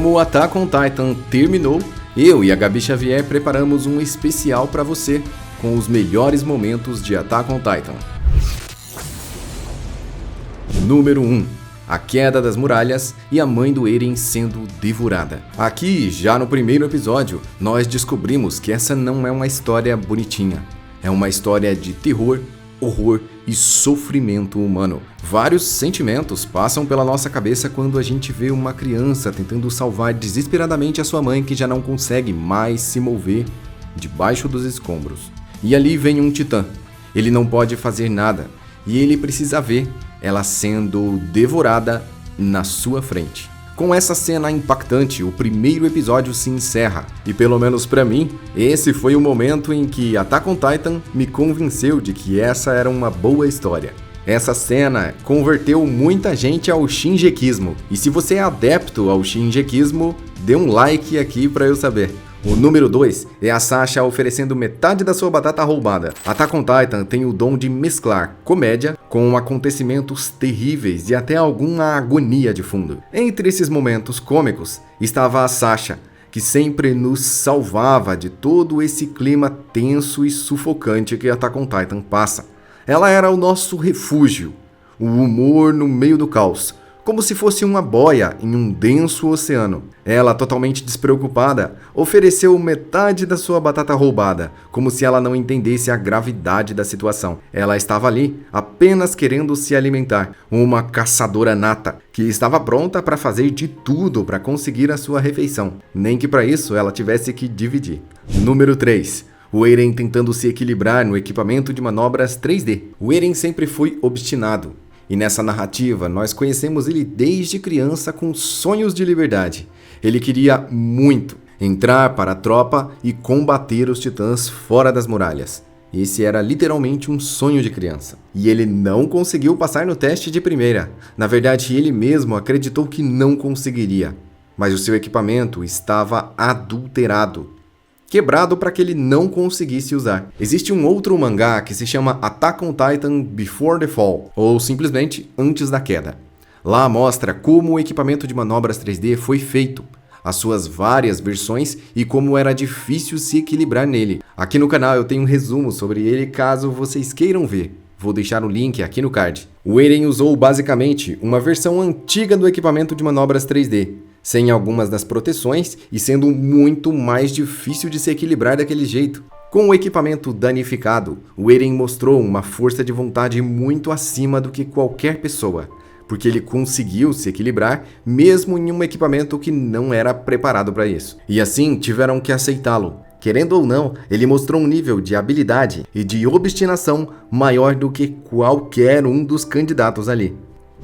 Como o Attack on Titan terminou, eu e a Gabi Xavier preparamos um especial para você, com os melhores momentos de Attack on Titan. Número 1. A queda das muralhas e a mãe do Eren sendo devorada. Aqui, já no primeiro episódio, nós descobrimos que essa não é uma história bonitinha. É uma história de terror, horror e sofrimento humano. Vários sentimentos passam pela nossa cabeça quando a gente vê uma criança tentando salvar desesperadamente a sua mãe que já não consegue mais se mover debaixo dos escombros. E ali vem um titã. Ele não pode fazer nada e ele precisa ver ela sendo devorada na sua frente. Com essa cena impactante, o primeiro episódio se encerra. E pelo menos pra mim, esse foi o momento em que Attack on Titan me convenceu de que essa era uma boa história. Essa cena converteu muita gente ao shingequismo. E se você é adepto ao shingequismo, dê um like aqui pra eu saber. O número 2 é a Sasha oferecendo metade da sua batata roubada. Attack on Titan tem o dom de mesclar comédia com acontecimentos terríveis e até alguma agonia de fundo. Entre esses momentos cômicos estava a Sasha, que sempre nos salvava de todo esse clima tenso e sufocante que Attack on Titan passa. Ela era o nosso refúgio, o humor no meio do caos. Como se fosse uma boia em um denso oceano. Ela, totalmente despreocupada, ofereceu metade da sua batata roubada, como se ela não entendesse a gravidade da situação. Ela estava ali apenas querendo se alimentar, uma caçadora nata, que estava pronta para fazer de tudo para conseguir a sua refeição, nem que para isso ela tivesse que dividir. Número 3. O Eren tentando se equilibrar no equipamento de manobras 3D. O Eren sempre foi obstinado. E nessa narrativa, nós conhecemos ele desde criança com sonhos de liberdade. Ele queria muito entrar para a tropa e combater os titãs fora das muralhas. Esse era literalmente um sonho de criança. E ele não conseguiu passar no teste de primeira. Na verdade, ele mesmo acreditou que não conseguiria. Mas o seu equipamento estava adulterado. Quebrado para que ele não conseguisse usar. Existe um outro mangá que se chama Attack on Titan Before the Fall, ou simplesmente Antes da Queda. Lá mostra como o equipamento de manobras 3D foi feito, as suas várias versões e como era difícil se equilibrar nele. Aqui no canal eu tenho um resumo sobre ele caso vocês queiram ver. Vou deixar o link aqui no card. O Eren usou basicamente uma versão antiga do equipamento de manobras 3D, sem algumas das proteções e sendo muito mais difícil de se equilibrar daquele jeito. Com o equipamento danificado, o Eren mostrou uma força de vontade muito acima do que qualquer pessoa, porque ele conseguiu se equilibrar mesmo em um equipamento que não era preparado para isso. E assim tiveram que aceitá-lo. Querendo ou não, ele mostrou um nível de habilidade e de obstinação maior do que qualquer um dos candidatos ali.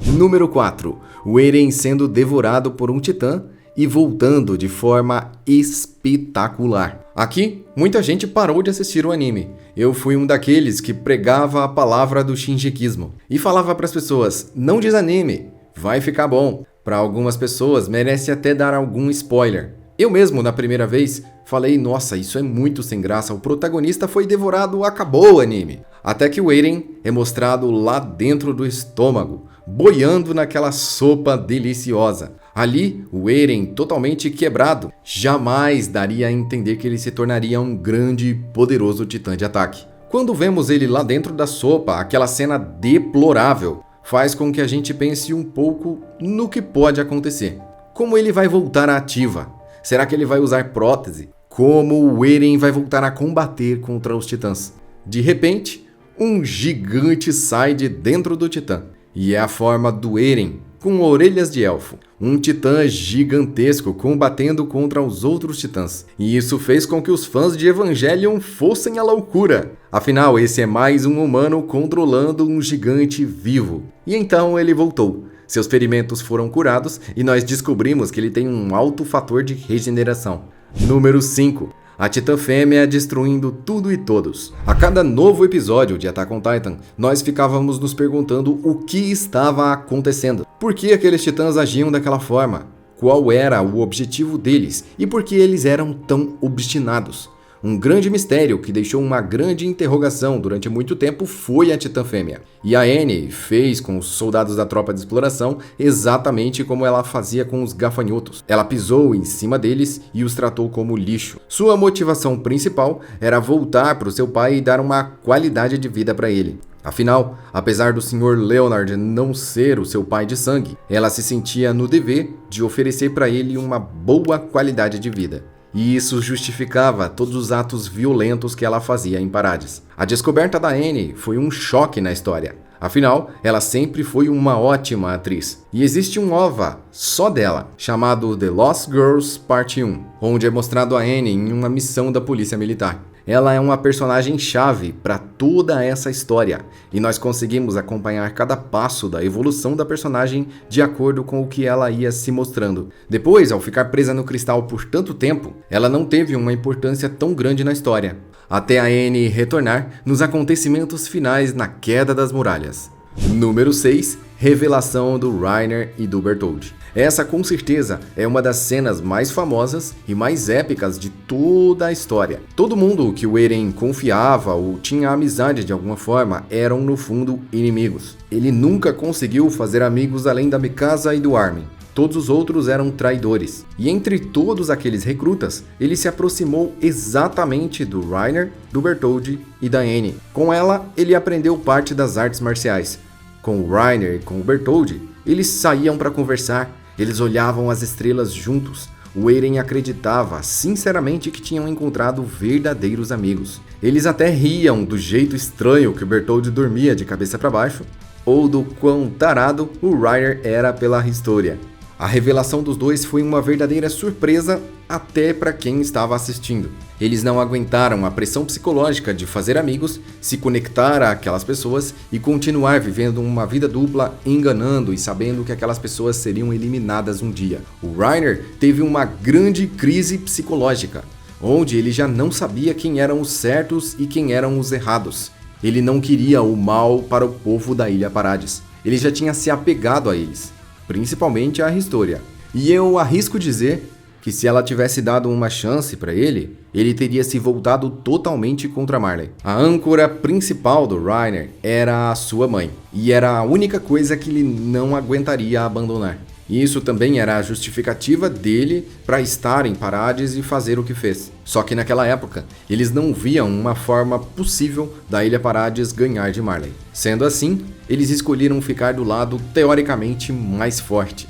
Número 4. O Eren sendo devorado por um titã e voltando de forma espetacular. Aqui, muita gente parou de assistir o anime. Eu fui um daqueles que pregava a palavra do shingequismo e falava para as pessoas, não desanime, vai ficar bom. Para algumas pessoas merece até dar algum spoiler. Eu mesmo, na primeira vez, falei, nossa, isso é muito sem graça, o protagonista foi devorado, acabou o anime. Até que o Eren é mostrado lá dentro do estômago, boiando naquela sopa deliciosa. Ali, o Eren, totalmente quebrado, jamais daria a entender que ele se tornaria um grande e poderoso titã de ataque. Quando vemos ele lá dentro da sopa, aquela cena deplorável faz com que a gente pense um pouco no que pode acontecer. Como ele vai voltar à ativa? Será que ele vai usar prótese? Como o Eren vai voltar a combater contra os titãs? De repente, um gigante sai de dentro do titã. E é a forma do Eren, com orelhas de elfo. Um titã gigantesco combatendo contra os outros titãs. E isso fez com que os fãs de Evangelion fossem à loucura. Afinal, esse é mais um humano controlando um gigante vivo. E então ele voltou. Seus ferimentos foram curados e nós descobrimos que ele tem um alto fator de regeneração. Número 5. A Titã Fêmea destruindo tudo e todos. A cada novo episódio de Attack on Titan, nós ficávamos nos perguntando o que estava acontecendo. Por que aqueles titãs agiam daquela forma? Qual era o objetivo deles? E por que eles eram tão obstinados? Um grande mistério que deixou uma grande interrogação durante muito tempo foi a Titã Fêmea. E a Annie fez com os soldados da tropa de exploração exatamente como ela fazia com os gafanhotos. Ela pisou em cima deles e os tratou como lixo. Sua motivação principal era voltar para o seu pai e dar uma qualidade de vida para ele. Afinal, apesar do Sr. Leonard não ser o seu pai de sangue, ela se sentia no dever de oferecer para ele uma boa qualidade de vida. E isso justificava todos os atos violentos que ela fazia em Parades. A descoberta da Annie foi um choque na história. Afinal, ela sempre foi uma ótima atriz. E existe um OVA só dela, chamado The Lost Girls Parte 1, onde é mostrado a Annie em uma missão da polícia militar. Ela é uma personagem-chave para toda essa história, e nós conseguimos acompanhar cada passo da evolução da personagem de acordo com o que ela ia se mostrando. Depois, ao ficar presa no cristal por tanto tempo, ela não teve uma importância tão grande na história, até a Annie retornar nos acontecimentos finais na Queda das Muralhas. Número 6. Revelação do Reiner e do Bertholdt. Essa com certeza é uma das cenas mais famosas e mais épicas de toda a história. Todo mundo que o Eren confiava ou tinha amizade de alguma forma eram no fundo inimigos. Ele nunca conseguiu fazer amigos além da Mikasa e do Armin. Todos os outros eram traidores. E entre todos aqueles recrutas, ele se aproximou exatamente do Reiner, do Bertholdt e da Annie. Com ela, ele aprendeu parte das artes marciais. Com o Reiner e com o Bertholdt, eles saíam para conversar, eles olhavam as estrelas juntos. O Eren acreditava sinceramente que tinham encontrado verdadeiros amigos. Eles até riam do jeito estranho que o Bertholdt dormia de cabeça para baixo, ou do quão tarado o Reiner era pela história. A revelação dos dois foi uma verdadeira surpresa até para quem estava assistindo. Eles não aguentaram a pressão psicológica de fazer amigos, se conectar àquelas pessoas e continuar vivendo uma vida dupla, enganando e sabendo que aquelas pessoas seriam eliminadas um dia. O Reiner teve uma grande crise psicológica, onde ele já não sabia quem eram os certos e quem eram os errados. Ele não queria o mal para o povo da Ilha Parades. Ele já tinha se apegado a eles, principalmente a Historia. E eu arrisco dizer que se ela tivesse dado uma chance para ele, ele teria se voltado totalmente contra Marley. A âncora principal do Reiner era a sua mãe, e era a única coisa que ele não aguentaria abandonar. E isso também era a justificativa dele para estar em Parades e fazer o que fez. Só que naquela época, eles não viam uma forma possível da Ilha Parades ganhar de Marley. Sendo assim, eles escolheram ficar do lado teoricamente mais forte.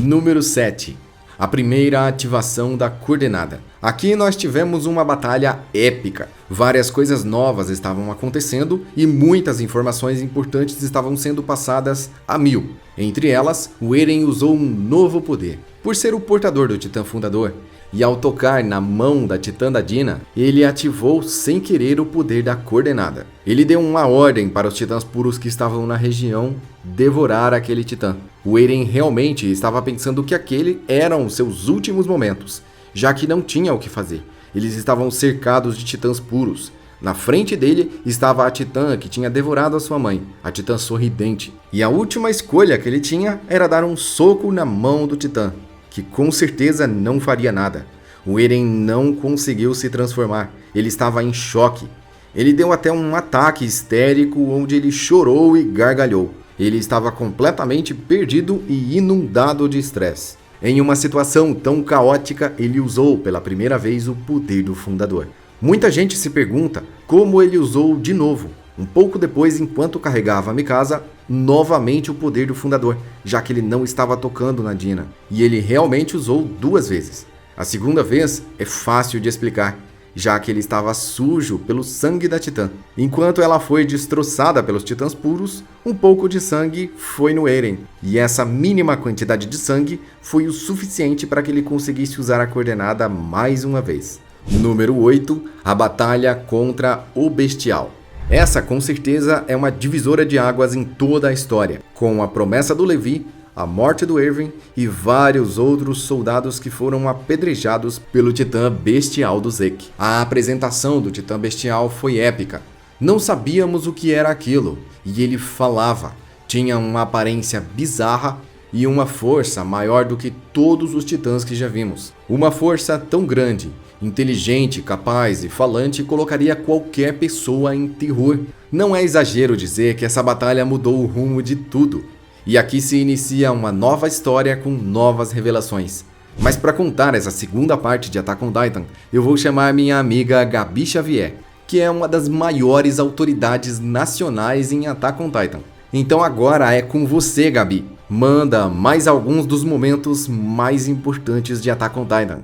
Número 7. A primeira ativação da Coordenada. Aqui nós tivemos uma batalha épica. Várias coisas novas estavam acontecendo e muitas informações importantes estavam sendo passadas a mil. Entre elas, o Eren usou um novo poder. Por ser o portador do Titã Fundador, e ao tocar na mão da Titã da Dina, ele ativou sem querer o poder da Coordenada. Ele deu uma ordem para os Titãs Puros que estavam na região devorar aquele Titã. O Eren realmente estava pensando que aquele eram os seus últimos momentos, já que não tinha o que fazer. Eles estavam cercados de Titãs Puros. Na frente dele estava a Titã que tinha devorado a sua mãe, a Titã Sorridente. E a última escolha que ele tinha era dar um soco na mão do Titã, que com certeza não faria nada. O Eren não conseguiu se transformar, ele estava em choque. Ele deu até um ataque histérico onde ele chorou e gargalhou. Ele estava completamente perdido e inundado de estresse. Em uma situação tão caótica, ele usou pela primeira vez o poder do Fundador. Muita gente se pergunta como ele usou de novo. Um pouco depois, enquanto carregava a Mikasa, novamente o poder do Fundador, já que ele não estava tocando na Dina. E ele realmente usou 2 vezes. A segunda vez é fácil de explicar, já que ele estava sujo pelo sangue da Titã. Enquanto ela foi destroçada pelos Titãs Puros, um pouco de sangue foi no Eren. E essa mínima quantidade de sangue foi o suficiente para que ele conseguisse usar a Coordenada mais uma vez. Número 8. A batalha contra o Bestial. Essa, com certeza, é uma divisora de águas em toda a história, com a promessa do Levi, a morte do Erwin e vários outros soldados que foram apedrejados pelo Titã Bestial do Zeke. A apresentação do Titã Bestial foi épica. Não sabíamos o que era aquilo, e ele falava. Tinha uma aparência bizarra, e uma força maior do que todos os titãs que já vimos. Uma força tão grande, inteligente, capaz e falante colocaria qualquer pessoa em terror. Não é exagero dizer que essa batalha mudou o rumo de tudo. E aqui se inicia uma nova história com novas revelações. Mas para contar essa segunda parte de Attack on Titan, eu vou chamar minha amiga Gabi Xavier, que é uma das maiores autoridades nacionais em Attack on Titan. Então agora é com você, Gabi. Manda mais alguns dos momentos mais importantes de Attack on Titan.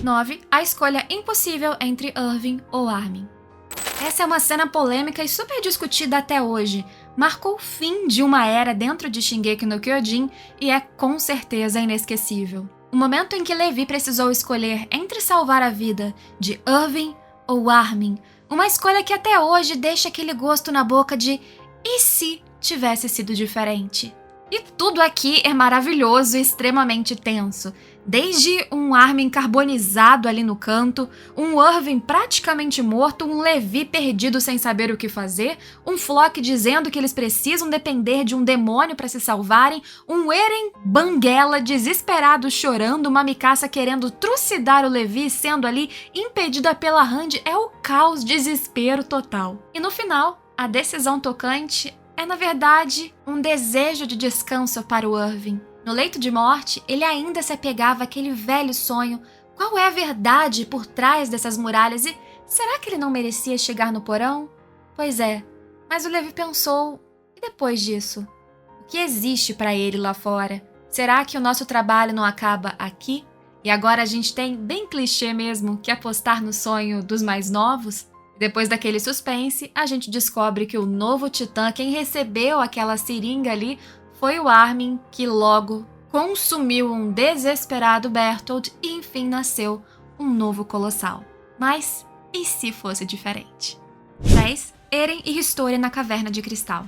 9. A escolha impossível entre Irving ou Armin. Essa é uma cena polêmica e super discutida até hoje. Marcou o fim de uma era dentro de Shingeki no Kyojin e é com certeza inesquecível. O momento em que Levi precisou escolher entre salvar a vida de Irving ou Armin. Uma escolha que até hoje deixa aquele gosto na boca de e se tivesse sido diferente? E tudo aqui é maravilhoso e extremamente tenso. Desde um Armin carbonizado ali no canto, um Irving praticamente morto, um Levi perdido sem saber o que fazer, um Flock dizendo que eles precisam depender de um demônio para se salvarem, um Eren banguela desesperado chorando, uma Mikasa querendo trucidar o Levi sendo ali impedida pela Hand, é o caos, desespero total. E no final, a decisão tocante é, na verdade, um desejo de descanso para o Irving. No leito de morte, ele ainda se apegava àquele velho sonho. Qual é a verdade por trás dessas muralhas e será que ele não merecia chegar no porão? Pois é, mas o Levi pensou, e depois disso? O que existe para ele lá fora? Será que o nosso trabalho não acaba aqui? E agora a gente tem, bem clichê mesmo, que apostar no sonho dos mais novos? Depois daquele suspense, a gente descobre que o novo titã, quem recebeu aquela seringa ali, foi o Armin, que logo consumiu um desesperado Bertold e enfim nasceu um novo Colossal. Mas e se fosse diferente? 10. Eren e Historia na Caverna de Cristal.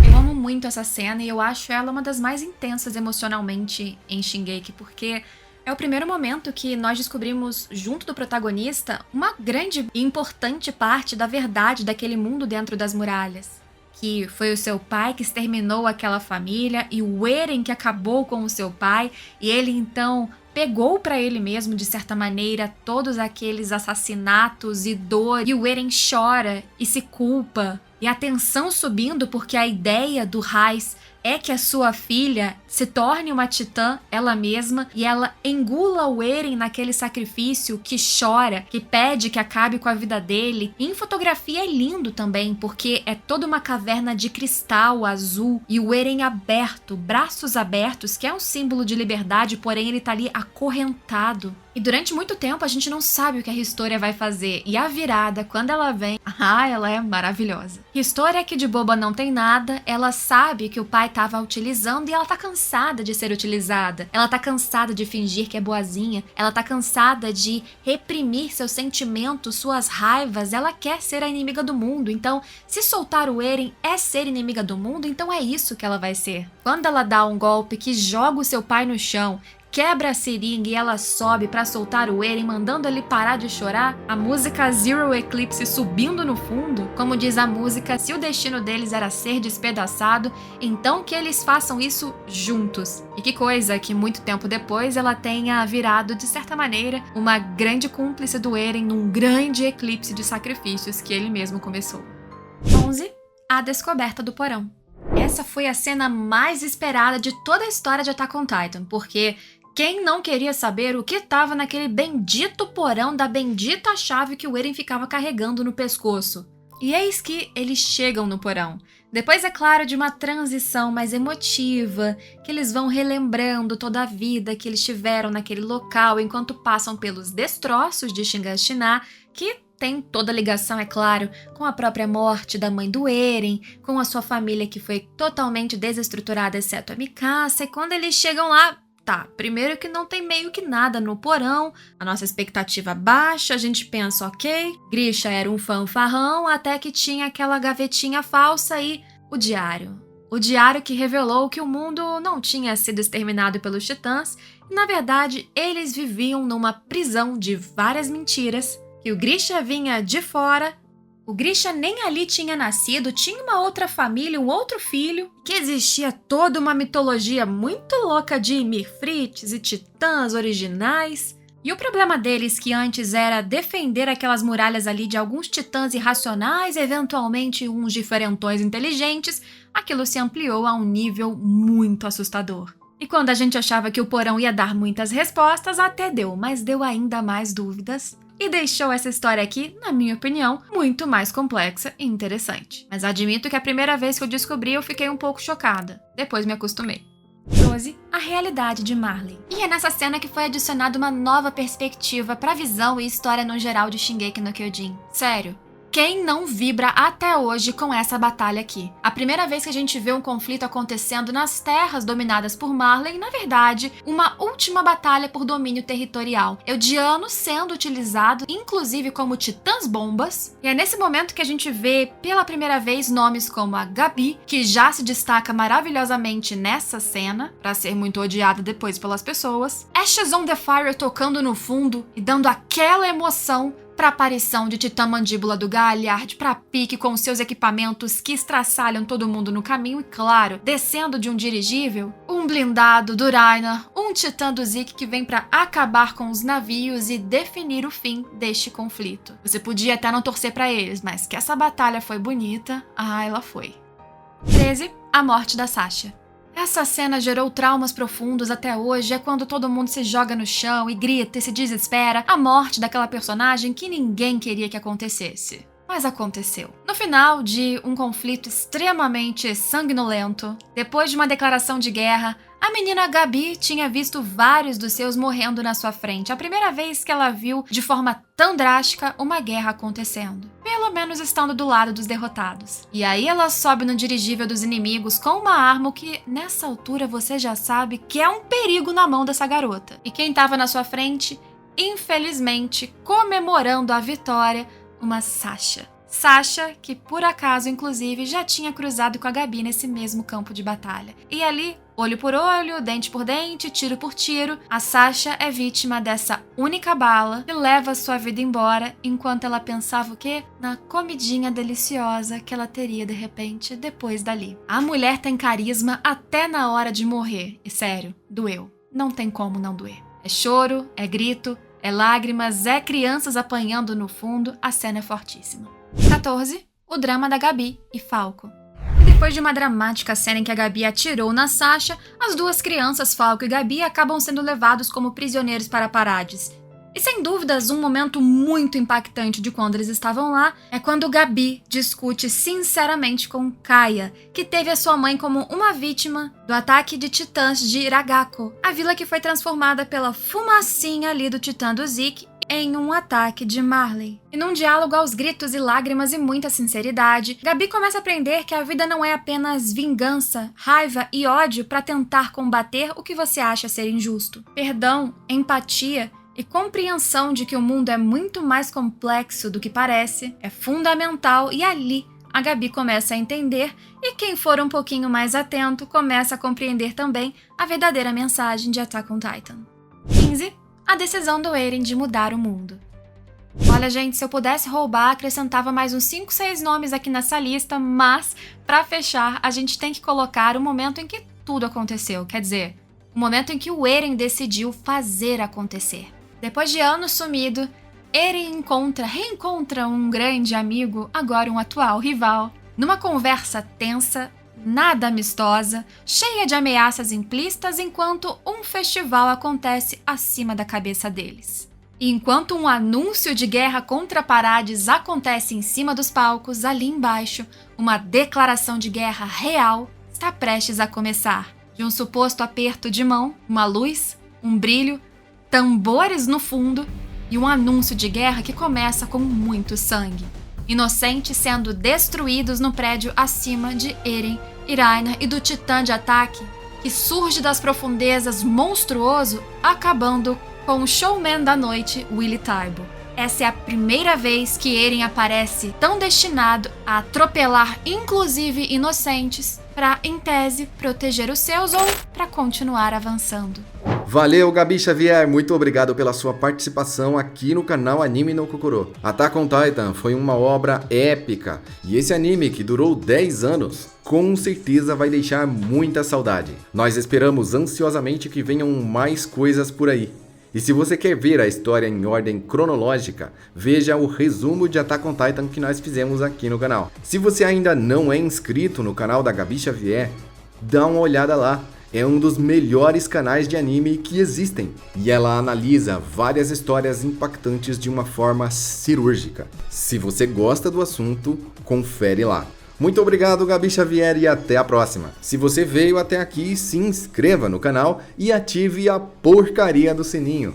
Eu amo muito essa cena e eu acho ela uma das mais intensas emocionalmente em Shingeki, porque é o primeiro momento que nós descobrimos, junto do protagonista, uma grande e importante parte da verdade daquele mundo dentro das muralhas. Que foi o seu pai que exterminou aquela família e o Eren que acabou com o seu pai, e ele então pegou para ele mesmo, de certa maneira, todos aqueles assassinatos e dor, e o Eren chora e se culpa, e a tensão subindo porque a ideia do Raiz é que a sua filha se torne uma titã ela mesma e ela engula o Eren naquele sacrifício, que chora, que pede que acabe com a vida dele. E em fotografia é lindo também, porque é toda uma caverna de cristal azul e o Eren aberto, braços abertos, que é um símbolo de liberdade, porém ele tá ali acorrentado. E durante muito tempo a gente não sabe o que a Historia vai fazer. E a virada, quando ela vem, ela é maravilhosa. Historia, que de boba não tem nada, ela sabe que o pai estava utilizando e ela tá cansada de ser utilizada. Ela tá cansada de fingir que é boazinha. Ela tá cansada de reprimir seus sentimentos, suas raivas. Ela quer ser a inimiga do mundo. Então, se soltar o Eren é ser inimiga do mundo, então é isso que ela vai ser. Quando ela dá um golpe que joga o seu pai no chão, quebra a seringa e ela sobe pra soltar o Eren, mandando ele parar de chorar, a música Zero Eclipse subindo no fundo, como diz a música, se o destino deles era ser despedaçado, então que eles façam isso juntos. E que coisa que muito tempo depois ela tenha virado, de certa maneira, uma grande cúmplice do Eren num grande eclipse de sacrifícios que ele mesmo começou. 11. A descoberta do porão. Essa foi a cena mais esperada de toda a história de Attack on Titan, porque quem não queria saber o que estava naquele bendito porão da bendita chave que o Eren ficava carregando no pescoço? E eis que eles chegam no porão. Depois, é claro, de uma transição mais emotiva, que eles vão relembrando toda a vida que eles tiveram naquele local enquanto passam pelos destroços de Shiganshina, que tem toda a ligação, é claro, com a própria morte da mãe do Eren, com a sua família que foi totalmente desestruturada, exceto a Mikasa, e quando eles chegam lá, primeiro que não tem meio que nada no porão, a nossa expectativa baixa, a gente pensa, ok, Grisha era um fanfarrão, até que tinha aquela gavetinha falsa e o diário. O diário que revelou que o mundo não tinha sido exterminado pelos titãs, e na verdade eles viviam numa prisão de várias mentiras, que o Grisha vinha de fora O Grisha nem ali tinha nascido, tinha uma outra família, um outro filho, que existia toda uma mitologia muito louca de Mirfrites e titãs originais. E o problema deles, que antes era defender aquelas muralhas ali de alguns titãs irracionais, eventualmente uns diferentões inteligentes, aquilo se ampliou a um nível muito assustador. E quando a gente achava que o porão ia dar muitas respostas, até deu, mas deu ainda mais dúvidas. E deixou essa história aqui, na minha opinião, muito mais complexa e interessante. Mas admito que a primeira vez que eu descobri eu fiquei um pouco chocada. Depois me acostumei. 12. A realidade de Marley. E é nessa cena que foi adicionada uma nova perspectiva para a visão e história no geral de Shingeki no Kyojin. Sério. Quem não vibra até hoje com essa batalha aqui? A primeira vez que a gente vê um conflito acontecendo nas terras dominadas por Marley, na verdade, uma última batalha por domínio territorial. Eldiano sendo utilizado, inclusive como titãs bombas. E é nesse momento que a gente vê pela primeira vez nomes como a Gabi, que já se destaca maravilhosamente nessa cena, para ser muito odiada depois pelas pessoas. Ashes on the Fire tocando no fundo e dando aquela emoção para a aparição de Titã Mandíbula do Galliard, para Pique com seus equipamentos que estraçalham todo mundo no caminho e, claro, descendo de um dirigível, um blindado do Rainer, um Titã do Zeke que vem para acabar com os navios e definir o fim deste conflito. Você podia até não torcer para eles, mas que essa batalha foi bonita, ela foi. 13. A morte da Sasha. Essa cena gerou traumas profundos até hoje, é quando todo mundo se joga no chão e grita e se desespera, a morte daquela personagem que ninguém queria que acontecesse. Mas aconteceu. No final de um conflito extremamente sanguinolento, depois de uma declaração de guerra, a menina Gabi tinha visto vários dos seus morrendo na sua frente. A primeira vez que ela viu, de forma tão drástica, uma guerra acontecendo. Pelo menos estando do lado dos derrotados. E aí ela sobe no dirigível dos inimigos com uma arma que, nessa altura, você já sabe que é um perigo na mão dessa garota. E quem estava na sua frente, infelizmente, comemorando a vitória, uma Sasha. Sasha, que por acaso, inclusive, já tinha cruzado com a Gabi nesse mesmo campo de batalha. E ali, olho por olho, dente por dente, tiro por tiro, a Sasha é vítima dessa única bala que leva sua vida embora, enquanto ela pensava o quê? Na comidinha deliciosa que ela teria de repente depois dali. A mulher tem carisma até na hora de morrer. E sério, doeu. Não tem como não doer. É choro, é grito, é lágrimas, é crianças apanhando no fundo, a cena é fortíssima. 14. O drama da Gabi e Falco. Depois de uma dramática cena em que a Gabi atirou na Sasha, as duas crianças, Falco e Gabi, acabam sendo levados como prisioneiros para Parades. E sem dúvidas, um momento muito impactante de quando eles estavam lá é quando Gabi discute sinceramente com Kaia, que teve a sua mãe como uma vítima do ataque de titãs de Iragako, a vila que foi transformada pela fumacinha ali do titã do Zeke em um ataque de Marley. E num diálogo aos gritos e lágrimas e muita sinceridade, Gabi começa a aprender que a vida não é apenas vingança, raiva e ódio para tentar combater o que você acha ser injusto. Perdão, empatia e compreensão de que o mundo é muito mais complexo do que parece é fundamental, e ali a Gabi começa a entender, e quem for um pouquinho mais atento começa a compreender também a verdadeira mensagem de Attack on Titan. 15. A decisão do Eren de mudar o mundo. Olha, gente, se eu pudesse roubar, acrescentava mais uns 5, 6 nomes aqui nessa lista, mas, pra fechar, a gente tem que colocar o momento em que tudo aconteceu. Quer dizer, o momento em que o Eren decidiu fazer acontecer. Depois de anos sumido, Eren reencontra um grande amigo, agora um atual rival, numa conversa tensa, nada amistosa, cheia de ameaças implícitas, enquanto um festival acontece acima da cabeça deles. E enquanto um anúncio de guerra contra Parades acontece em cima dos palcos, ali embaixo, uma declaração de guerra real está prestes a começar. De um suposto aperto de mão, uma luz, um brilho, tambores no fundo e um anúncio de guerra que começa com muito sangue. Inocentes sendo destruídos no prédio acima de Eren, Rainer e do titã de ataque, que surge das profundezas monstruoso, acabando com o showman da noite, Willy Taibo. Essa é a primeira vez que Eren aparece tão destinado a atropelar inclusive inocentes para, em tese, proteger os seus ou para continuar avançando. Valeu, Gabi Xavier, muito obrigado pela sua participação aqui no canal Anime no Kokoro. Attack on Titan foi uma obra épica, e esse anime que durou 10 anos, com certeza vai deixar muita saudade. Nós esperamos ansiosamente que venham mais coisas por aí. E se você quer ver a história em ordem cronológica, veja o resumo de Attack on Titan que nós fizemos aqui no canal. Se você ainda não é inscrito no canal da Gabi Xavier, dá uma olhada lá. É um dos melhores canais de anime que existem. E ela analisa várias histórias impactantes de uma forma cirúrgica. Se você gosta do assunto, confere lá. Muito obrigado, Gabi Xavier, e até a próxima. Se você veio até aqui, se inscreva no canal e ative a porcaria do sininho.